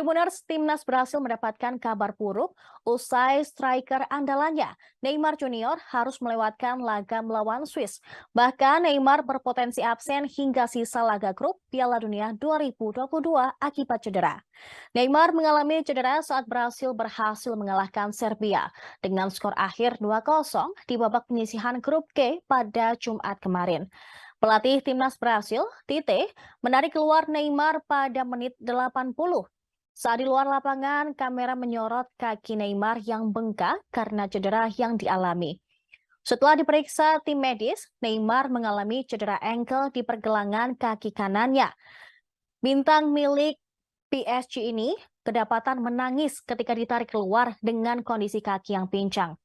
Tribuners Timnas berhasil mendapatkan kabar buruk usai striker andalannya, Neymar Junior harus melewatkan laga melawan Swiss. Bahkan Neymar berpotensi absen hingga sisa laga grup Piala Dunia 2022 akibat cedera. Neymar mengalami cedera saat berhasil mengalahkan Serbia dengan skor akhir 2-0 di babak penyisihan grup G pada Jumat kemarin. Pelatih Timnas Brasil, Tite, menarik keluar Neymar pada menit 80. Saat di luar lapangan, kamera menyorot kaki Neymar yang bengkak karena cedera yang dialami. Setelah diperiksa tim medis, Neymar mengalami cedera ankle di pergelangan kaki kanannya. Bintang milik PSG ini kedapatan menangis ketika ditarik keluar dengan kondisi kaki yang pincang.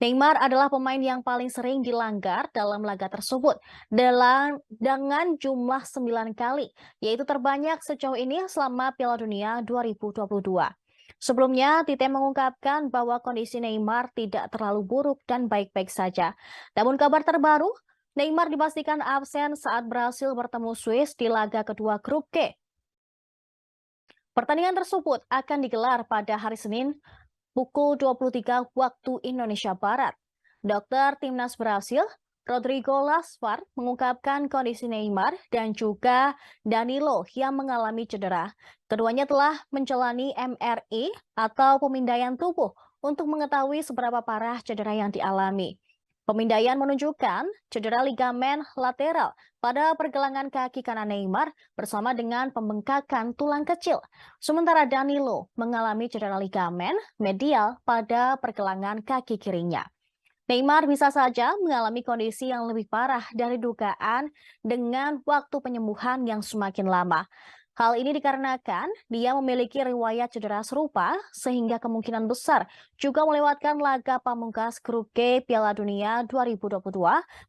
Neymar adalah pemain yang paling sering dilanggar dalam laga tersebut dengan jumlah 9 kali, yaitu terbanyak sejauh ini selama Piala Dunia 2022. Sebelumnya, Tite mengungkapkan bahwa kondisi Neymar tidak terlalu buruk dan baik-baik saja. Namun kabar terbaru, Neymar dipastikan absen saat berhasil bertemu Swiss di laga kedua grup G. Pertandingan tersebut akan digelar pada hari Senin pukul 23 waktu Indonesia Barat. Dokter Timnas Brasil, Rodrigo Lasfar, mengungkapkan kondisi Neymar dan juga Danilo yang mengalami cedera. Keduanya telah menjalani MRI atau pemindaian tubuh untuk mengetahui seberapa parah cedera yang dialami. Pemindaian menunjukkan cedera ligamen lateral pada pergelangan kaki kanan Neymar bersama dengan pembengkakan tulang kecil. Sementara Danilo mengalami cedera ligamen medial pada pergelangan kaki kirinya. Neymar bisa saja mengalami kondisi yang lebih parah dari dugaan dengan waktu penyembuhan yang semakin lama. Hal ini dikarenakan dia memiliki riwayat cedera serupa sehingga kemungkinan besar juga melewatkan laga pamungkas grup G Piala Dunia 2022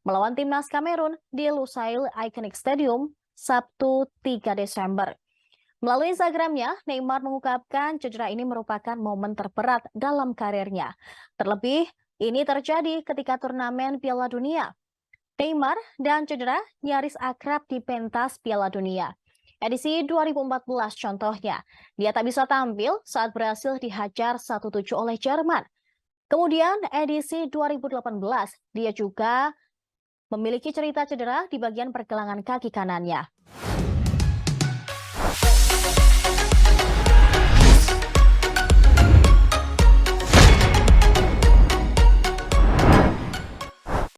melawan timnas Kamerun di Lusail Iconic Stadium Sabtu 3 Desember. Melalui Instagramnya, Neymar mengungkapkan cedera ini merupakan momen terberat dalam karirnya. Terlebih, ini terjadi ketika turnamen Piala Dunia. Neymar dan cedera nyaris akrab di pentas Piala Dunia. Edisi 2014 contohnya, dia tak bisa tampil saat berhasil dihajar 1-7 oleh Jerman. Kemudian edisi 2018, dia juga memiliki cerita cedera di bagian pergelangan kaki kanannya.